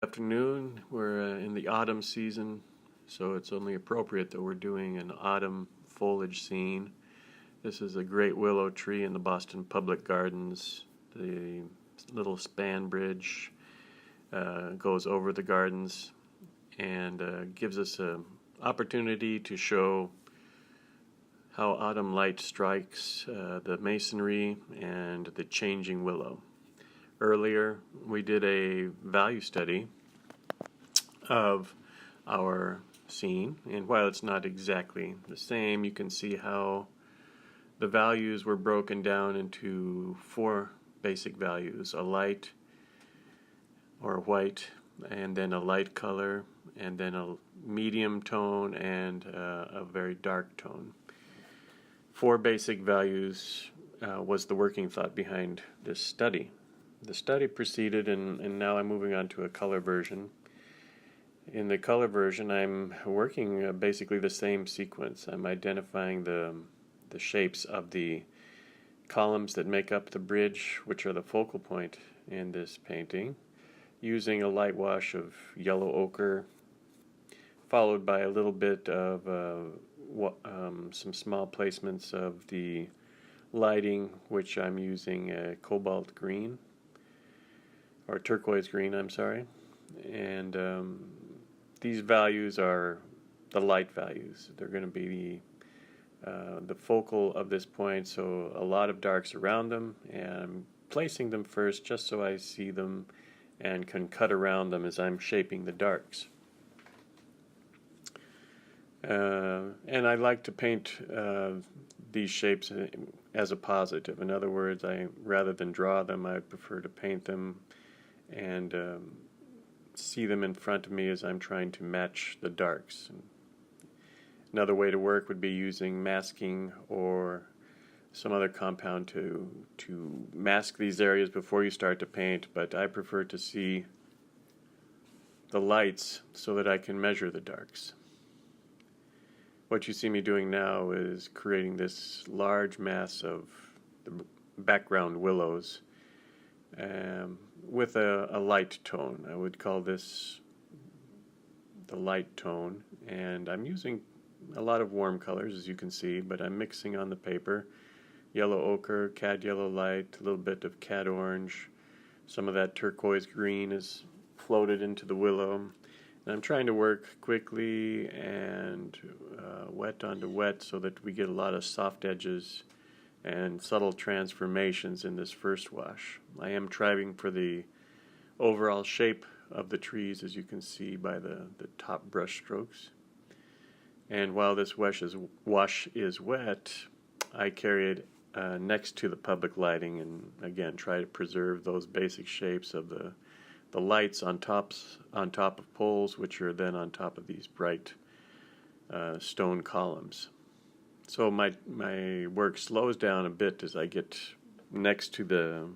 Afternoon. We're in the autumn season, so it's only appropriate that we're doing an autumn foliage scene. This is a great willow tree in the Boston Public Gardens. The little span bridge goes over the gardens and gives us an opportunity to show how autumn light strikes the masonry and the changing willow. Earlier, we did a value study of our scene, and while it's not exactly the same, you can see how the values were broken down into four basic values: a light or white, and then a light color, and then a medium tone, and a very dark tone. Four basic values was the working thought behind this study. The study proceeded, and now I'm moving on to a color version. In the color version, I'm working basically the same sequence. I'm identifying the shapes of the columns that make up the bridge, which are the focal point in this painting, using a light wash of yellow ochre, followed by a little bit of some small placements of the lighting, which I'm using cobalt green, or turquoise green, I'm sorry. And these values are the light values. They're going to be the focal of this point, so a lot of darks around them, and I'm placing them first just so I see them and can cut around them as I'm shaping the darks. And I like to paint these shapes as a positive. In other words, rather than draw them, I prefer to paint them and see them in front of me as I'm trying to match the darks. Another way to work would be using masking or some other compound to mask these areas before you start to paint, but I prefer to see the lights so that I can measure the darks. What you see me doing now is creating this large mass of the background willows with a light tone. I would call this the light tone, and I'm using a lot of warm colors, as you can see, but I'm mixing on the paper yellow ochre, cad yellow light, a little bit of cad orange, some of that turquoise green is floated into the willow, and I'm trying to work quickly and wet onto wet so that we get a lot of soft edges and subtle transformations in this first wash. I am striving for the overall shape of the trees, as you can see by the top brush strokes. And while this wash is wet, I carry it next to the public lighting and again try to preserve those basic shapes of the lights on top of poles, which are then on top of these bright stone columns. So my work slows down a bit as I get next to the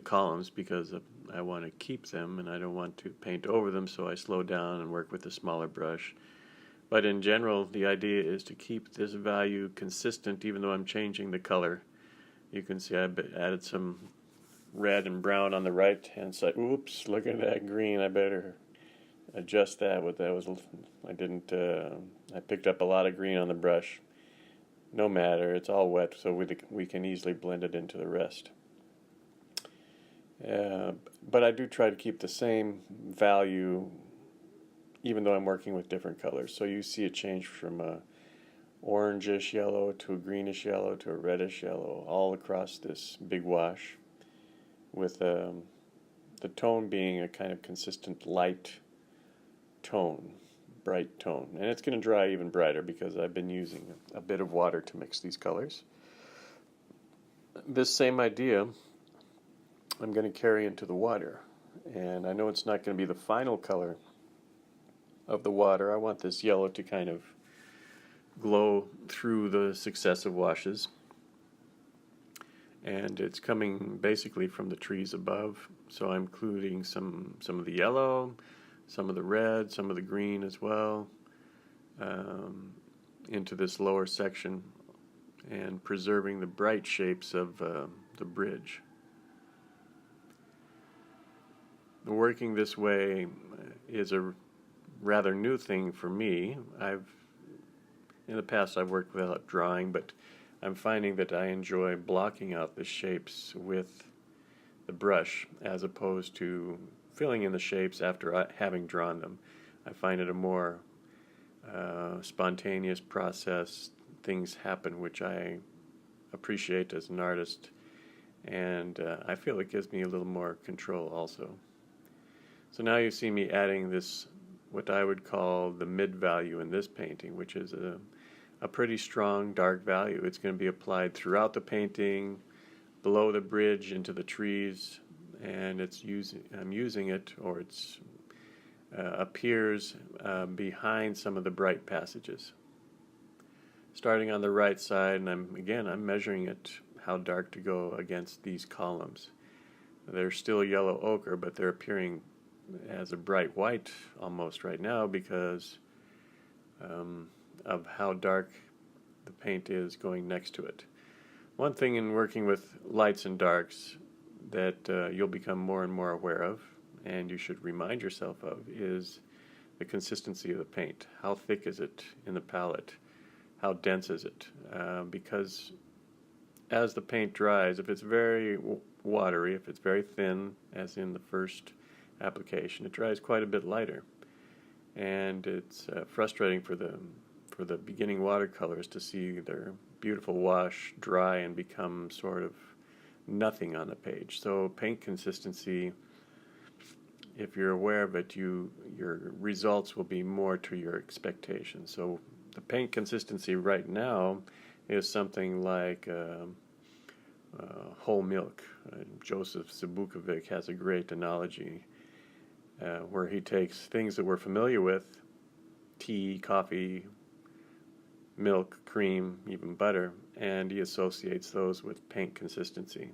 columns, because I want to keep them and I don't want to paint over them, so I slow down and work with a smaller brush. But in general, the idea is to keep this value consistent even though I'm changing the color. You can see I've added some red and brown on the right hand side. Oops, look at that green. I better adjust that. I picked up a lot of green on the brush. No matter, it's all wet, so we can easily blend it into the rest. But I do try to keep the same value even though I'm working with different colors. So you see a change from a orangish yellow to a greenish yellow to a reddish yellow all across this big wash, with the tone being a kind of consistent light tone, bright tone. And it's going to dry even brighter because I've been using a bit of water to mix these colors. This same idea I'm going to carry into the water. And I know it's not going to be the final color of the water. I want this yellow to kind of glow through the successive washes. And it's coming basically from the trees above, so I'm including some of the yellow, some of the red, some of the green as well, into this lower section, and preserving the bright shapes of the bridge. working this way is a rather new thing for me. In the past I've worked without drawing, but I'm finding that I enjoy blocking out the shapes with the brush as opposed to filling in the shapes after having drawn them. I find it a more spontaneous process. Things happen which I appreciate as an artist, and I feel it gives me a little more control also. So now you see me adding this, what I would call the mid value in this painting, which is a pretty strong dark value. It's going to be applied throughout the painting, below the bridge, into the trees, and I'm using it, or it's appears behind some of the bright passages. Starting on the right side, and I'm measuring it, how dark to go against these columns. They're still yellow ochre, but they're appearing as a bright white almost right now because of how dark the paint is going next to it. One thing in working with lights and darks that you'll become more and more aware of, and you should remind yourself of, is the consistency of the paint. How thick is it in the palette? How dense is it? Because as the paint dries, if it's very watery, if it's very thin, as in the first application, it dries quite a bit lighter. And it's frustrating for the beginning watercolors to see their beautiful wash dry and become sort of nothing on the page. So paint consistency, if you're aware of it, your results will be more to your expectations. So the paint consistency right now is something like whole milk. Joseph Zabukovic has a great analogy where he takes things that we're familiar with, tea, coffee, milk, cream, even butter, and he associates those with paint consistency.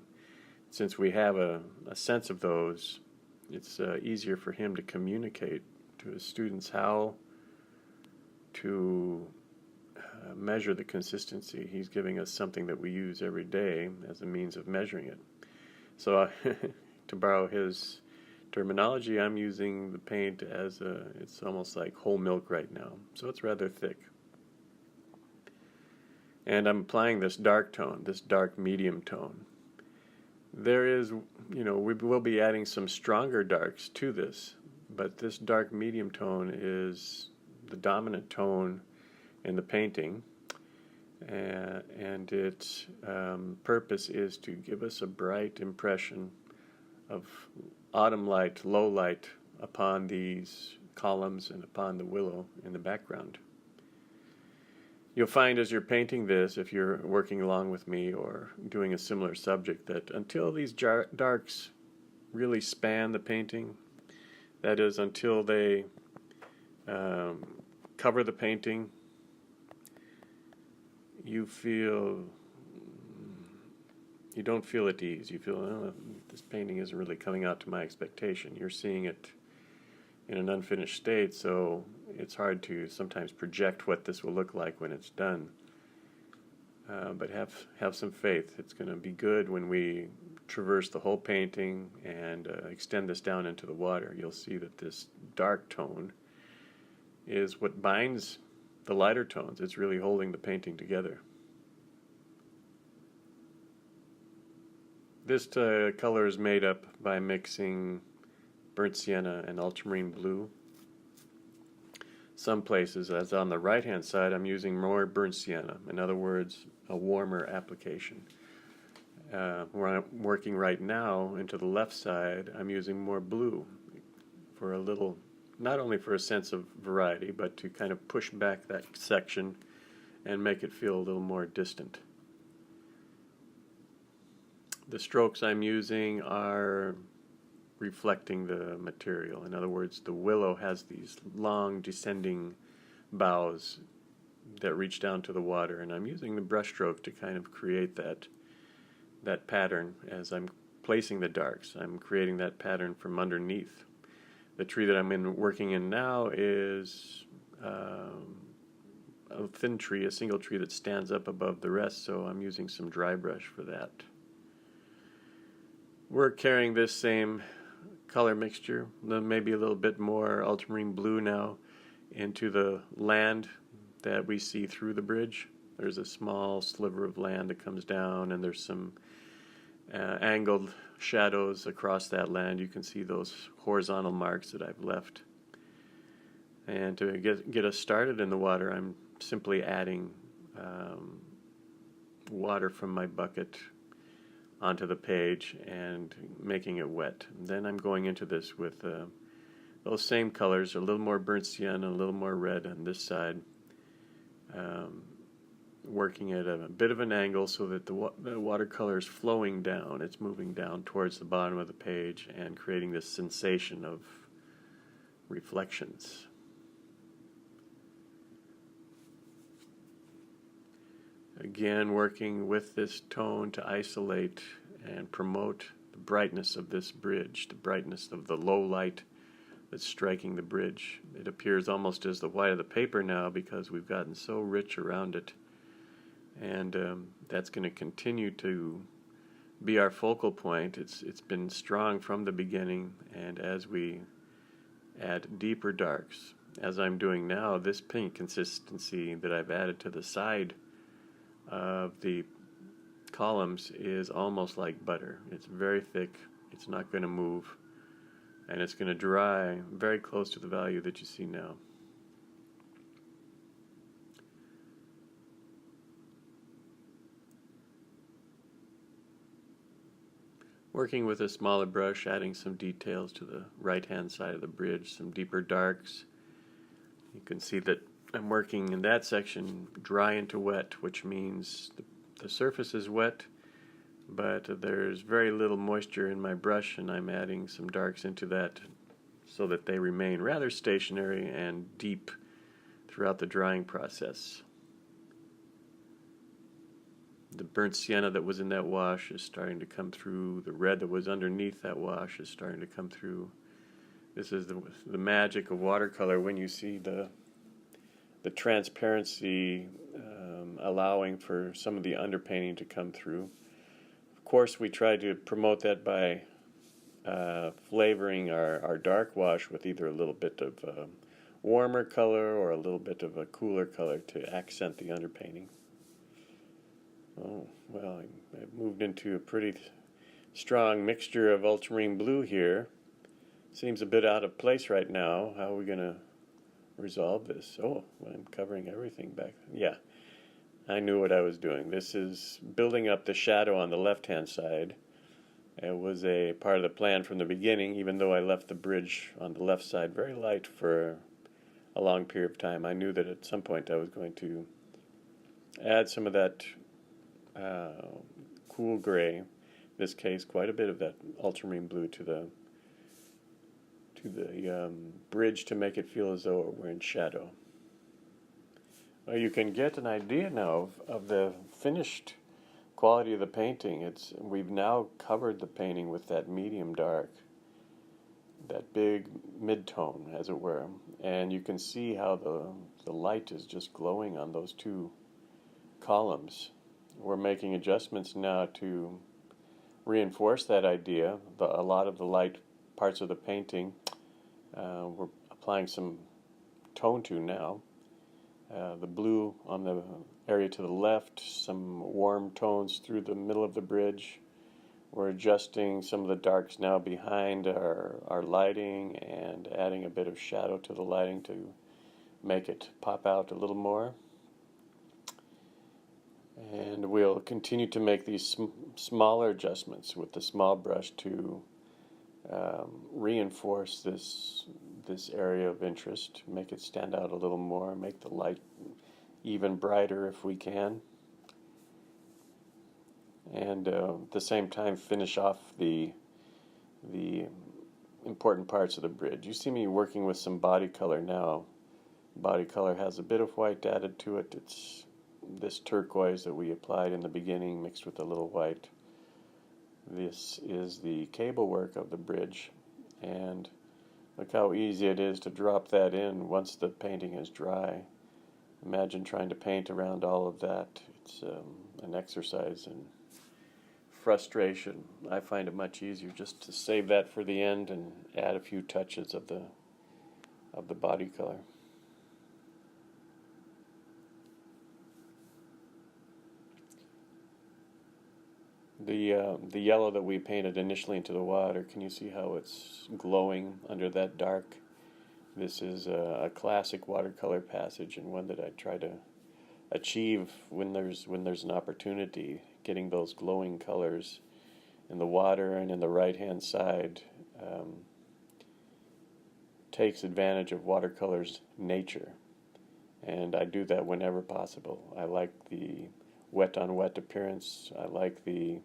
Since we have a sense of those, it's easier for him to communicate to his students how to measure the consistency. He's giving us something that we use every day as a means of measuring it. So to borrow his terminology, I'm using the paint as it's almost like whole milk right now. So it's rather thick. And I'm applying this dark tone, this dark medium tone. There is, we will be adding some stronger darks to this, but this dark medium tone is the dominant tone in the painting, and its purpose is to give us a bright impression of autumn light, low light upon these columns and upon the willow in the background. You'll find as you're painting this, if you're working along with me or doing a similar subject, that until these darks really span the painting, that is, until they cover the painting, you don't feel at ease. You feel, oh, this painting isn't really coming out to my expectation. You're seeing it in an unfinished state, so it's hard to sometimes project what this will look like when it's done. But have some faith. It's going to be good when we traverse the whole painting and extend this down into the water. You'll see that this dark tone is what binds the lighter tones. It's really holding the painting together. This color is made up by mixing burnt sienna and ultramarine blue. Some places, as on the right-hand side, I'm using more burnt sienna. In other words, a warmer application. Where I'm working right now, into the left side, I'm using more blue for a little, not only for a sense of variety, but to kind of push back that section and make it feel a little more distant. The strokes I'm using are reflecting the material. In other words, the willow has these long descending boughs that reach down to the water, and I'm using the brush stroke to kind of create that pattern as I'm placing the darks. I'm creating that pattern from underneath. The tree that I'm working in now is a thin tree, a single tree that stands up above the rest, so I'm using some dry brush for that. We're carrying this same color mixture, then maybe a little bit more ultramarine blue now into the land that we see through the bridge. There's a small sliver of land that comes down, and there's some angled shadows across that land. You can see those horizontal marks that I've left. And to get us started in the water, I'm simply adding water from my bucket onto the page and making it wet. And then I'm going into this with those same colors, a little more burnt sienna, a little more red on this side, working at a bit of an angle so that the watercolor is flowing down. It's moving down towards the bottom of the page and creating this sensation of reflections. Again, working with this tone to isolate and promote the brightness of this bridge, the brightness of the low light that's striking the bridge. It appears almost as the white of the paper now because we've gotten so rich around it. And that's going to continue to be our focal point. It's been strong from the beginning, and as we add deeper darks, as I'm doing now, this pink consistency that I've added to the side of the columns is almost like butter. It's very thick, it's not going to move, and it's going to dry very close to the value that you see now. Working with a smaller brush, adding some details to the right-hand side of the bridge, some deeper darks. You can see that I'm working in that section dry into wet, which means the surface is wet, but there's very little moisture in my brush, and I'm adding some darks into that so that they remain rather stationary and deep throughout the drying process. The burnt sienna that was in that wash is starting to come through. The red that was underneath that wash is starting to come through. This is the magic of watercolor when you see the transparency allowing for some of the underpainting to come through. Of course, we try to promote that by flavoring our dark wash with either a little bit of warmer color or a little bit of a cooler color to accent the underpainting. Oh, well, I've moved into a pretty strong mixture of ultramarine blue here. Seems a bit out of place right now. How are we going to resolve this? Oh, I'm covering everything back. Yeah, I knew what I was doing. This is building up the shadow on the left-hand side. It was a part of the plan from the beginning, even though I left the bridge on the left side very light for a long period of time. I knew that at some point I was going to add some of that cool gray, in this case quite a bit of that ultramarine blue to the bridge to make it feel as though we're in shadow. Well, you can get an idea now of the finished quality of the painting. We've now covered the painting with that medium dark, that big mid-tone, as it were, and you can see how the light is just glowing on those two columns. We're making adjustments now to reinforce that idea. A lot of the light parts of the painting we're applying some tone to now. The blue on the area to the left, some warm tones through the middle of the bridge. We're adjusting some of the darks now behind our lighting and adding a bit of shadow to the lighting to make it pop out a little more. And we'll continue to make these smaller adjustments with the small brush to reinforce this area of interest, make it stand out a little more, make the light even brighter if we can, and at the same time finish off the important parts of the bridge. You see me working with some body color now. Body color has a bit of white added to it. It's this turquoise that we applied in the beginning mixed with a little white. This is the cable work of the bridge, and look how easy it is to drop that in once the painting is dry. Imagine trying to paint around all of that. It's an exercise in frustration. I find it much easier just to save that for the end and add a few touches of the body color. The yellow that we painted initially into the water, can you see how it's glowing under that dark? This is a classic watercolor passage, and one that I try to achieve when there's an opportunity. Getting those glowing colors in the water and in the right hand side takes advantage of watercolor's nature, and I do that whenever possible. I like the wet on wet appearance. I like the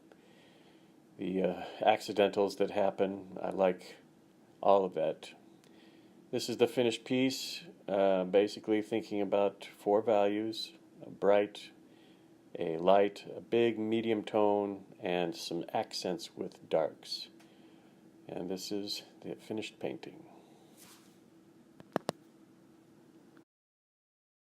accidentals that happen. I like all of that. This is the finished piece, basically thinking about 4 values: a bright, a light, a big medium tone, and some accents with darks. And this is the finished painting.